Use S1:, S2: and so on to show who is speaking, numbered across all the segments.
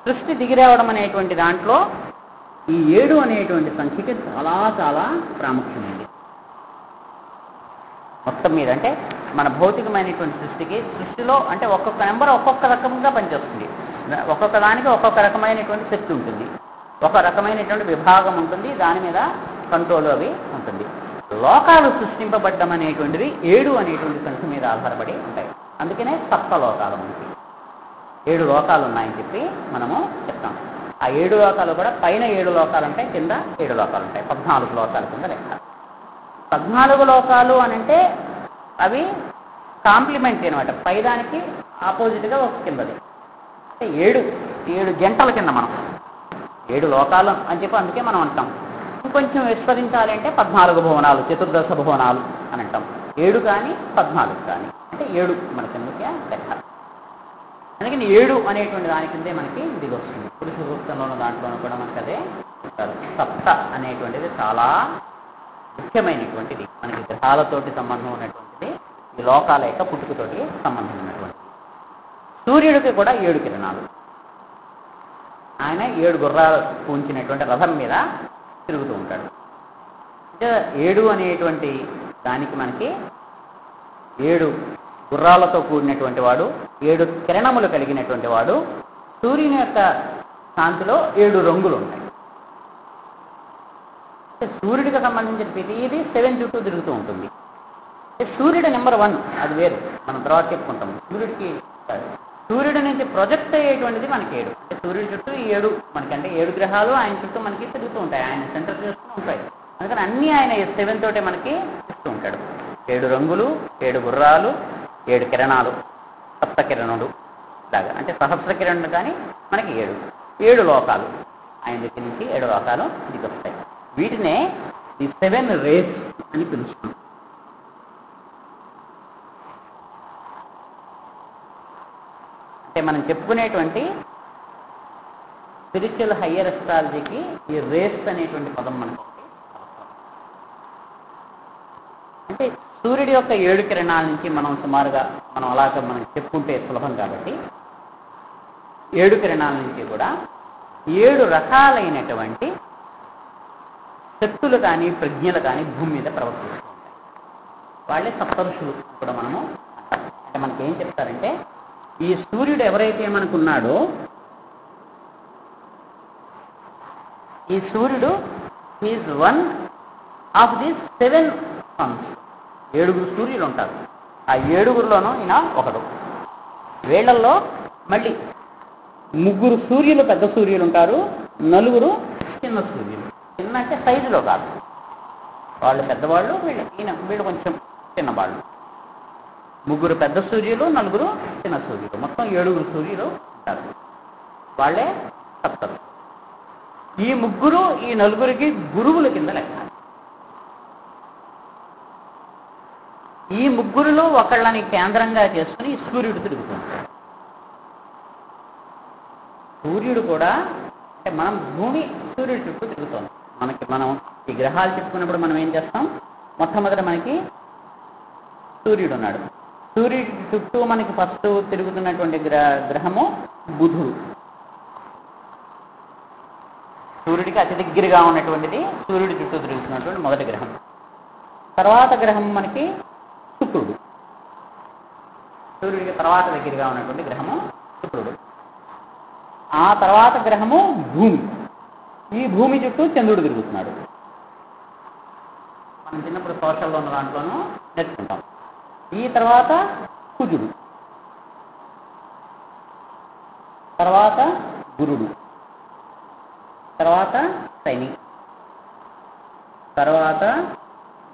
S1: సృష్టి దిగిరావడం అనేటువంటి దాంట్లో ఈ 7 అనేటువంటి సంఖ్యకి చాలా చాలా ప్రాముఖ్యమైంది. మొత్తం మీద అంటే మన భౌతికమైనటువంటి సృష్టిలో అంటే ఒక్కొక్క నెంబర్ ఒక్కొక్క రకంగా పనిచేస్తుంది. ఒక్కొక్క దానికి ఒక్కొక్క రకమైనటువంటి శక్తి ఉంటుంది, ఒక రకమైనటువంటి విభాగం ఉంటుంది, దాని మీద కంట్రోల్ అవి ఉంటుంది. లోకాలు సృష్టింపబడ్డం అనేటువంటిది 7 అనేటువంటి సంఖ్య మీద ఆధారపడి ఉంటాయి. అందుకనే సప్త లోకాలు, మనకి 7 లోకాలు ఉన్నాయని చెప్పి మనము చెప్తాం. ఆ 7 లోకాలు కూడా పైన 7 లోకాలు ఉంటాయి, కింద 7 లోకాలు ఉంటాయి. 14 లోకాల కింద లెక్క. 14 లోకాలు అని అంటే అవి కాంప్లిమెంటరీ అనమాట, పైదానికి ఆపోజిట్గా ఒక కిందది. అంటే 7 జంటల కింద మనం 7 లోకాలు అని చెప్పి అందుకే మనం అంటాం. ఇంకొంచెం విస్మరించాలి అంటే 14 భువనాలు, చతుర్దశ భువనాలు అని అంటాం. 7 కానీ 14 కానీ అంటే 7 మన కిందకే లెక్క. అందుకని 7 అనేటువంటి దాని కిందే మనకి ఇది వస్తుంది. పురుష సూక్తంలో ఉన్న దాంట్లోనూ కూడా మనకి అదే చెప్తారు. సప్త అనేటువంటిది చాలా ముఖ్యమైనటువంటిది, మనకి గ్రహాలతోటి సంబంధం ఉన్నటువంటిది, ఈ లోకాల యొక్క పుట్టుకతోటి సంబంధం ఉన్నటువంటిది. సూర్యుడికి కూడా 7 కిరణాలు. ఆయన 7 గుర్రాలు పూంచినటువంటి రథం మీద తిరుగుతూ ఉంటాడు. అంటే 7 అనేటువంటి దానికి మనకి 7 గుర్రాలతో కూడినటువంటి వాడు, 7 కిరణములు కలిగినటువంటి వాడు. సూర్యుని యొక్క కాంతిలో 7 రంగులు ఉంటాయి. సూర్యుడికి సంబంధించిన ప్రతిదీ 7 చుట్టూ తిరుగుతూ ఉంటుంది. సూర్యుడు నెంబర్ 1, అది వేరు, మనం తర్వాత చెప్పుకుంటాం. సూర్యుడి నుంచి ప్రొజెక్ట్ అయ్యేటువంటిది మనకి 7. అంటే సూర్యుడి చుట్టూ ఈ 7 మనకంటే 7 గ్రహాలు ఆయన చుట్టూ మనకి తిరుగుతూ ఉంటాయి, ఆయన సెంటర్ చేస్తూ ఉంటాయి. అందుకని అన్నీ ఆయన 7 తోటే మనకి ఇస్తూ ఉంటాడు. 7 రంగులు, 7 గుర్రాలు, 7 కిరణాలు, సప్త కిరణుడు ఇలాగా. అంటే సహస్ర కిరణుడు కానీ మనకి 7 లోకాలు ఆయన దగ్గర నుంచి 7 లోకాలు దిగి వస్తాయి. వీటినే ఈ 7 రేస్ అని పిలుస్తాం. అంటే మనం చెప్పుకునేటువంటి స్పిరిచువల్ హయ్యర్ అస్ట్రాలజీకి ఈ రేస్ అనేటువంటి పదం మనకు అంటే సూర్యుడి యొక్క 7 కిరణాల నుంచి మనం సుమారుగా మనం అలాగ మనం చెప్పుకుంటే సులభం కాబట్టి 7 కిరణాల నుంచి కూడా 7 రకాలైనటువంటి శక్తులు కానీ ప్రజ్ఞలు కానీ భూమి మీద ప్రవర్తిస్తూ ఉంటాయి. వాళ్ళే సప్తఋషులు కూడా మనము అంటే మనకి ఏం చెప్తారంటే, ఈ సూర్యుడు ఎవరైతే మనకున్నాడో ఈ సూర్యుడు ఈజ్ 1 ఆఫ్ ది 7 సన్స్. 7 సూర్యులు ఉంటారు. ఆ 7లోనూ ఈయన ఒకడు. వీళ్ళల్లో మళ్ళీ 3 సూర్యులు పెద్ద సూర్యులు ఉంటారు, 4 చిన్న సూర్యులు. చిన్న అంటే సైజులో కాదు, వాళ్ళు పెద్దవాళ్ళు, వీళ్ళు కొంచెం చిన్నవాళ్ళు. 3 పెద్ద సూర్యులు, 4 చిన్న సూర్యులు, మొత్తం 7 సూర్యులు ఉంటారు. వాళ్ళే సప్తరు. ఈ 3 ఈ 4కి గురువుల కింద లెక్క. ఈ 3లో ఒకళ్ళని కేంద్రంగా చేసుకుని సూర్యుడు తిరుగుతుంటాడు. సూర్యుడు కూడా అంటే మనం భూమి సూర్యుడి చుట్టూ తిరుగుతాం. మనం ఈ గ్రహాలు చెప్పుకున్నప్పుడు మనం ఏం చేస్తాం, మొట్టమొదట మనకి సూర్యుడు ఉన్నాడు. సూర్యుడి చుట్టూ మనకి ఫస్ట్ తిరుగుతున్నటువంటి గ్రహము బుధుడు. సూర్యుడికి అతి దగ్గరగా ఉన్నటువంటిది సూర్యుడి చుట్టూ తిరుగుతున్నటువంటి మొదటి గ్రహం. తర్వాత గ్రహం మనకి శుక్రుడు. సూర్యుడికి తర్వాత దగ్గరగా ఉన్నటువంటి గ్రహము శుక్రుడు. ఆ తర్వాత గ్రహము భూమి. ఈ భూమి చుట్టూ చంద్రుడు తిరుగుతున్నాడు. మనం చిన్నప్పుడు సోషల్లో ఉన్న దాంట్లోనూ నేర్చుకుంటాం. ఈ తర్వాత కుజుడు, తర్వాత గురుడు, తర్వాత శని, తర్వాత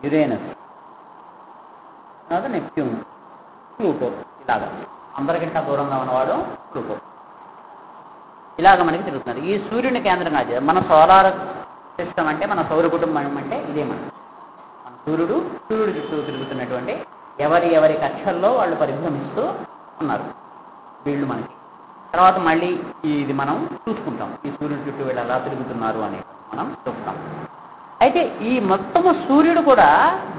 S1: యురేనస్, తర్వాత నెప్ట్యూన్, ప్లూటో. ఇలాగా అందరికంటే దూరంగా ఉన్నవాడు ప్లూటో. ఇలాగ మనకి తిరుగుతున్నారు. ఈ సూర్యుని కేంద్రంగా మన సోలార్ సిస్టమ్ అంటే మన సౌర కుటుంబం అంటే ఇదే మన సూర్యుడు చుట్టూ తిరుగుతున్నటువంటి ఎవరి కక్షల్లో వాళ్ళు పరిభ్రమిస్తూ ఉన్నారు వీళ్ళు మనకి. తర్వాత మళ్ళీ ఇది మనం చూసుకుంటాం, ఈ సూర్యుడి చుట్టూ వీళ్ళు ఎలా తిరుగుతున్నారు అనేది మనం చూస్తాం. అయితే ఈ మొత్తము సూర్యుడు కూడా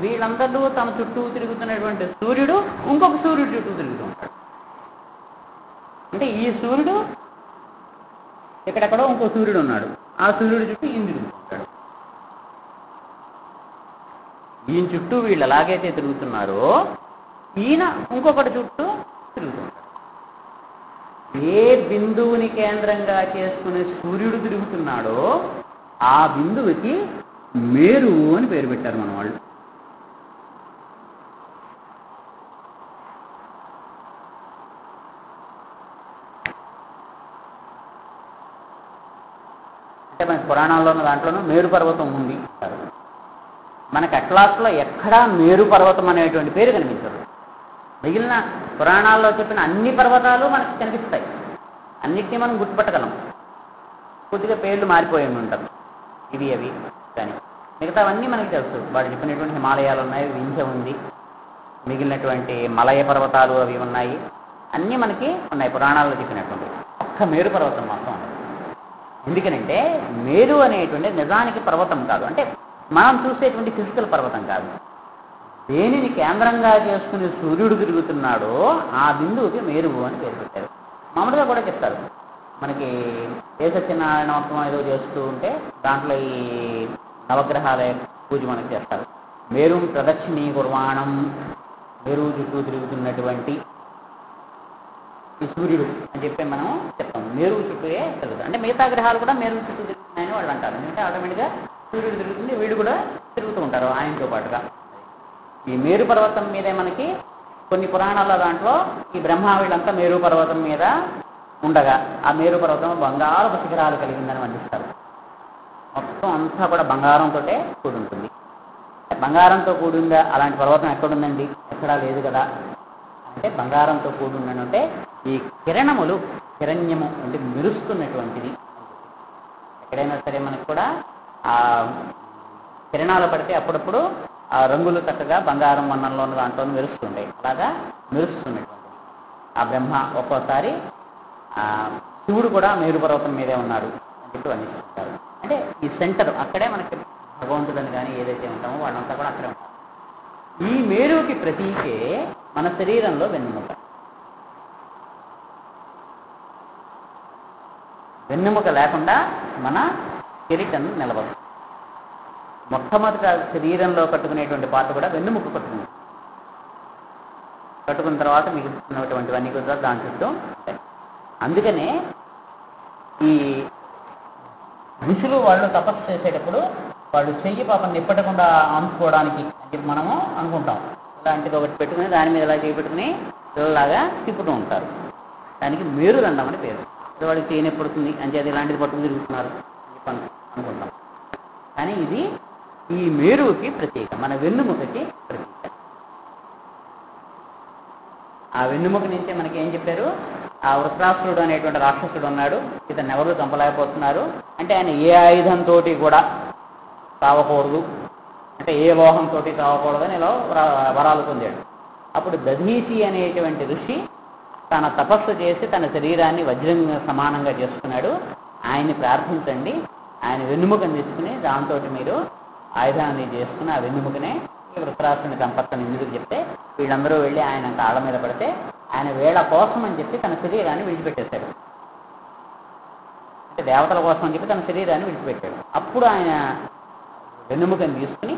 S1: వీళ్ళందరూ తమ చుట్టూ తిరుగుతున్నటువంటి సూర్యుడు ఇంకొక సూర్యుడి చుట్టూ తిరుగుతూ ఉంటాడు. అంటే ఈ సూర్యుడు ఇక్కడెక్కడో ఇంకో సూర్యుడు ఉన్నాడు, ఆ సూర్యుడు చుట్టూ ఈయన తిరుగుతుంటాడు. ఈయన చుట్టూ వీళ్ళు ఎలాగైతే తిరుగుతున్నారో ఈయన ఇంకొకటి చుట్టూ తిరుగుతుంటాడు. ఏ బిందువుని కేంద్రంగా చేసుకునే సూర్యుడు తిరుగుతున్నాడో ఆ బిందువుకి మేరువు అని పేరు పెట్టారు మన వాళ్ళు. అంటే మన పురాణాల్లో ఉన్న దాంట్లోనూ మేరు పర్వతం ఉంది అంటారు. మనకు అట్లాస్లో ఎక్కడా మేరు పర్వతం అనేటువంటి పేరు కనిపించదు. మిగిలిన పురాణాల్లో చెప్పిన అన్ని పర్వతాలు మనకు కనిపిస్తాయి, అన్నిటినీ మనం గుర్తుపట్టగలం. కొద్దిగా పేర్లు మారిపోయి ఉంటాం ఇవి అవి, కానీ మిగతావన్నీ మనకి తెలుసు. వాడు చెప్పినటువంటి హిమాలయాలు ఉన్నాయి, వింధ్య ఉంది, మిగిలినటువంటి మలయ పర్వతాలు అవి ఉన్నాయి, అన్నీ మనకి ఉన్నాయి పురాణాల్లో చెప్పినటువంటి. ఒక్క మేరు పర్వతం మాత్రం. ఎందుకనంటే మేరు అనేటువంటి నిజానికి పర్వతం కాదు, అంటే మనం చూసేటువంటి ఫిజికల్ పర్వతం కాదు. దేనిని కేంద్రంగా చేసుకుని సూర్యుడు తిరుగుతున్నాడో ఆ బిందువుకి మేరువు అని పేరు పెట్టారు. మామూలుగా కూడా చెప్తారు మనకి. ఏ సత్యనారాయణోత్సవం ఏదో చేస్తూ ఉంటే దాంట్లో ఈ నవగ్రహాల పూజ మనకి చేస్తారు. మేరు ప్రదక్షిణీ కుర్వాణం, మేరు చుట్టూ తిరుగుతున్నటువంటి ఈ సూర్యుడు అని చెప్పి మనం చెప్తాం. మేరువు చుట్టూయే తిరుగుతాం, అంటే మిగతా గ్రహాలు కూడా మేరువు చుట్టూ తిరుగుతున్నాయని వాళ్ళు అంటారు. ఎందుకంటే ఆటోమేటిక్గా సూర్యుడు తిరుగుతుంది, వీళ్ళు కూడా తిరుగుతూ ఉంటారు ఆయనతో పాటుగా. ఈ మేరు పర్వతం మీదే మనకి కొన్ని పురాణాల దాంట్లో ఈ బ్రహ్మ వీళ్ళంతా మేరు పర్వతం మీద ఉండగా ఆ మేరు పర్వతం బంగారపు శిఖరాలు కలిగిందని వర్ణిస్తారు. మొత్తం అంతా కూడా బంగారంతో కూడి ఉంటుంది. బంగారంతో కూడిందా అలాంటి పర్వతం ఎక్కడుందండి? ఎక్కడా లేదు కదా. అంటే బంగారంతో కూడి ఉందంటే ఈ కిరణములు, కిరణ్యము అంటే మెరుస్తున్నటువంటిది. ఎక్కడైనా సరే మనకు కూడా ఆ కిరణాలు పడితే అప్పుడప్పుడు ఆ రంగులు చక్కగా బంగారం వర్ణంలో ఉన్న దాంట్లో మెరుస్తుంటాయి. అలాగా మెరుస్తున్నటువంటిది ఆ బ్రహ్మ. ఒక్కోసారి శివుడు కూడా మేరు పర్వతం మీదే ఉన్నాడు అని చెప్పి వర్ణిస్తుంటారు. అంటే ఈ సెంటర్ అక్కడే మనకి భగవంతుడని కానీ ఏదైతే ఉంటామో వాళ్ళంతా కూడా అక్కడే ఉంటారు. ఈ మేరుకి ప్రతీకే మన శరీరంలో వెన్నెముక. వెన్నెముక లేకుండా మన కిరీటం నిలబడదు. మొట్టమొదట శరీరంలో కట్టుకునేటువంటి పాట కూడా వెన్నెముక కట్టుకుంది. కట్టుకున్న తర్వాత మిగిలినటువంటివన్నీ కూడా దాని చుట్టూ ఉంటాయి. అందుకనే ఈ ఋషులు వాళ్ళు తపస్సు చేసేటప్పుడు వాళ్ళు చెయ్యి పాపం నిప్పటకుండా ఆనుకోవడానికి అని మనము అనుకుంటాం. ఇలాంటిది ఒకటి పెట్టుకుని దాని మీద ఇలా చేయి పెట్టుకుని పిల్లలాగా తిప్పుతూ ఉంటారు. దానికి మేరుదండం అని పేరు. వాడికి చేయి నొప్పుడుతుంది అని చెప్పి ఇలాంటిది పట్టుకుని తిరుగుతున్నారు అని అనుకుంటాం. కానీ ఇది ఈ మేరుకి ప్రత్యేక, మన వెన్నుముకకి ప్రత్యేక. ఆ వెన్నుముక నుంచే మనకి ఏం చెప్పారు? ఆ వృత్రాసురుడు అనేటువంటి రాక్షసుడు ఉన్నాడు, ఇతను ఎవరు చంపలేకపోతున్నారు అంటే ఆయన ఏ ఆయుధంతో కూడా తావకూడదు, అంటే ఏ లోహంతో తావకూడదు అని ఇలా వరాలు పొందాడు. అప్పుడు దధీచి అనేటువంటి ఋషి తన తపస్సు చేసి తన శరీరాన్ని వజ్రం సమానంగా చేసుకున్నాడు. ఆయన్ని ప్రార్థించండి, ఆయన వెన్నుముకను తీసుకుని దాంతో మీరు ఆయుధాన్ని చేసుకుని ఆ వెన్నుముకనే ఈ వృత్రాసుని చంపత్తని ఎందుకు చెప్తే వీళ్ళందరూ వెళ్ళి ఆయన కాళ్ళ మీద పడితే ఆయన వేళ కోసం అని చెప్పి తన శరీరాన్ని విడిచిపెట్టేశాడు. అంటే దేవతల కోసం అని చెప్పి తన శరీరాన్ని విడిచిపెట్టాడు. అప్పుడు ఆయన వెన్నుముకను తీసుకుని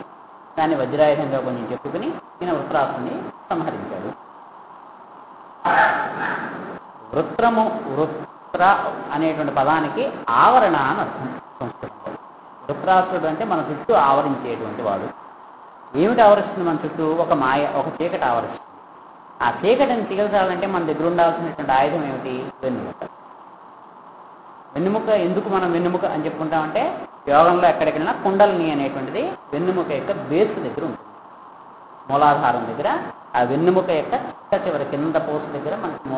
S1: దాన్ని వజ్రాయుధంగా కొంచెం చెప్పుకుని ఈయన వృత్రాసుని సంహరించాడు. వృత్ర అనేటువంటి పదానికి ఆవరణ అని అర్థం సంస్కృతంలో. వృత్రాసుడు అంటే మన చుట్టూ ఆవరించేటువంటి వాడు. ఏమిటి ఆవరిస్తుంది మన చుట్టూ? ఒక మాయ, ఒక చీకటి ఆవరిస్తుంది. ఆ చీకటిని చికిత్సాలంటే మన దగ్గర ఉండాల్సినటువంటి ఆయుధం ఏమిటి? వెన్నుముక. వెన్నుముక ఎందుకు మనం వెన్నుముక అని చెప్పుకుంటామంటే యోగంలో ఎక్కడికెళ్ళినా కుండలిని అనేటువంటిది వెన్నుముక యొక్క బేస్ దగ్గర ఉంటుంది. మూలాధారం దగ్గర ఆ వెన్నుముక యొక్క చివరి కింద పోసు దగ్గర మనకు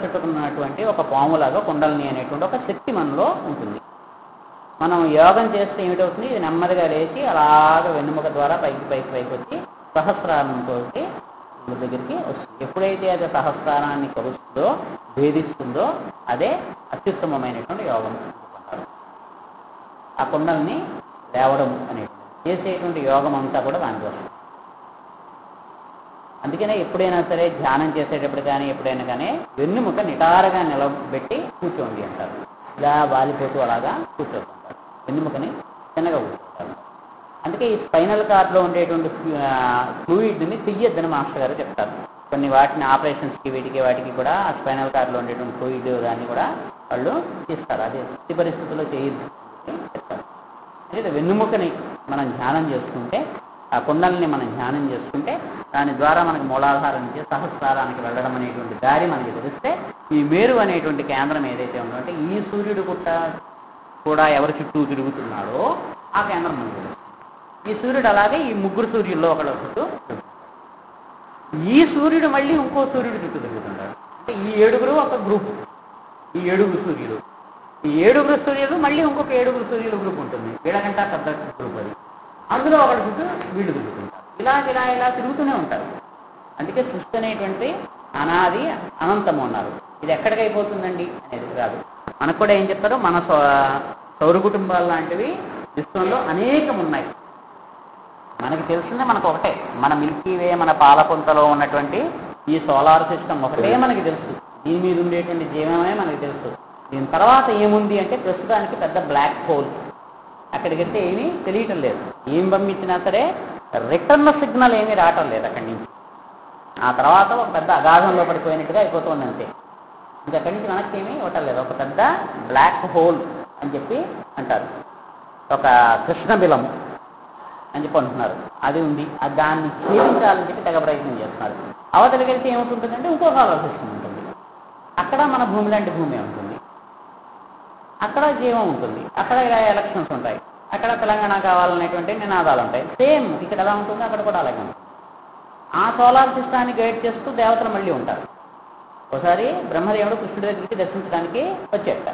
S1: చుట్టుకున్నటువంటి ఒక పాములాగా కుండలిని అనేటువంటి ఒక శక్తి మనలో ఉంటుంది. మనం యోగం చేస్తే ఏమిటవుతుంది? ఇది నెమ్మదిగా లేచి అలాగ వెన్నుముక ద్వారా పైకి వచ్చి సహస్రారంతో దగ్గరికి వస్తుంది. ఎప్పుడైతే అది సహస్రారాన్ని కలుస్తుందో, భేదిస్తుందో అదే అత్యుత్తమమైనటువంటి యోగం అనుకుంటారు. ఆ కుండల్ని లేవడం అనేటువంటి చేసేటువంటి యోగం అంతా కూడా దానికి వస్తుంది. అందుకనే ఎప్పుడైనా సరే ధ్యానం చేసేటప్పుడు కానీ ఎప్పుడైనా కానీ వెన్నుముక నిటారుగా నిలబెట్టి కూర్చోండి అంటారు. ఇలా వాలిపోతూ అలాగా కూర్చోతుంటారు, వెన్నెముకని చిన్నగా కూర్చోతారు. అందుకే ఈ స్పైనల్ కార్డ్లో ఉండేటువంటి ఫ్లూయిడ్ని తీయొద్దని మాస్టర్ గారు చెప్తారు. కొన్ని వాటిని ఆపరేషన్స్కి వాటికి కూడా ఆ స్పైనల్ కార్డ్లో ఉండేటువంటి ఫ్లూయిడ్ దాన్ని కూడా వాళ్ళు తీస్తారు. అది స్థితి పరిస్థితుల్లో చేయొద్దు అని చెప్తారు. అయితే వెన్నుముకని మనం ధ్యానం చేసుకుంటే, ఆ కుండల్ని మనం ధ్యానం చేసుకుంటే దాని ద్వారా మనకు మూలాధారం నుంచి సహస్రారానికి వెళ్ళడం అనేటువంటి దారి మనకి తెలిస్తే, ఈ మేరు అనేటువంటి కేంద్రం ఏదైతే ఉందో అంటే ఈ సూర్యుడు కూడా ఎవరి చుట్టూ తిరుగుతున్నాడో ఆ కేంద్రం మనకు తెలుస్తుంది. ఈ సూర్యుడు అలాగే ఈ ముగ్గురు సూర్యుల్లో ఒకళ్ళ చుట్టూ, ఈ సూర్యుడు మళ్ళీ ఇంకో సూర్యుడు చుట్టూ తిరుగుతుంటాడు. అంటే ఈ 7 ఒక గ్రూపు, ఈ 7 సూర్యులు, ఈ 7 సూర్యులు మళ్ళీ ఇంకొక 7 సూర్యుల గ్రూప్ ఉంటుంది, వీళ్ళకంటే పెద్ద గ్రూప్ అది. అందులో ఒకటి చుట్టూ వీళ్ళు తిరుగుతుంటారు. ఇలా ఇలా ఇలా తిరుగుతూనే ఉంటారు. అందుకే సృష్టి అనేటువంటి అనాది అనంతము అన్నారు. ఇది ఎక్కడికి అయిపోతుందండి అనేది కాదు. మనకు కూడా ఏం చెప్తారు, మన సౌర కుటుంబాలు లాంటివి విశ్వంలో అనేకం ఉన్నాయి. మనకి తెలిసిందే మనకు ఒకటే, మన మిల్కీ వే, మన పాలపుంతలో ఉన్నటువంటి ఈ సోలార్ సిస్టమ్ ఒకటే మనకి తెలుసు. దీని మీద ఉండేటువంటి జీవనమే మనకి తెలుసు. దీని తర్వాత ఏముంది అంటే ప్రస్తుతానికి పెద్ద బ్లాక్ హోల్, అక్కడికి వెళ్తే ఏమీ తెలియటం లేదు. ఏం పంపించినా సరే రిటర్న్ సిగ్నల్ ఏమీ రావటం లేదు అక్కడి నుంచి. ఆ తర్వాత ఒక పెద్ద అగాధంలో పడిపోయినట్టుగా అయిపోతుంది అంతే. ఇంకా అక్కడి నుంచి మనకి ఏమీ ఇవ్వటం లేదు. ఒక పెద్ద బ్లాక్ హోల్ అని చెప్పి అంటారు, ఒక కృష్ణబిలం అని చెప్పి అంటున్నారు. అది ఉంది, దాన్ని ఛేదించాలని చెప్పి తెగ ప్రయత్నం చేస్తున్నారు. అవతలికి వెళ్తే ఏమవుతుంటుందంటే ఇంకో సోలార్ సిస్టమ్ ఉంటుంది. అక్కడ మన భూమి లాంటి భూమి ఉంటుంది, అక్కడ జీవం ఉంటుంది, అక్కడ ఇలా ఎలక్షన్స్ ఉంటాయి, అక్కడ తెలంగాణ కావాలనేటువంటి నినాదాలు ఉంటాయి. సేమ్ ఇక్కడ ఎలా ఉంటుందో అక్కడ కూడా అలాగే ఉంటుంది. ఆ సోలార్ సిస్టాన్ని గైడ్ చేస్తూ దేవతలు మళ్ళీ ఉంటారు. ఒకసారి బ్రహ్మదేవుడు కృష్ణుడి దగ్గరికి దర్శించడానికి వచ్చేట.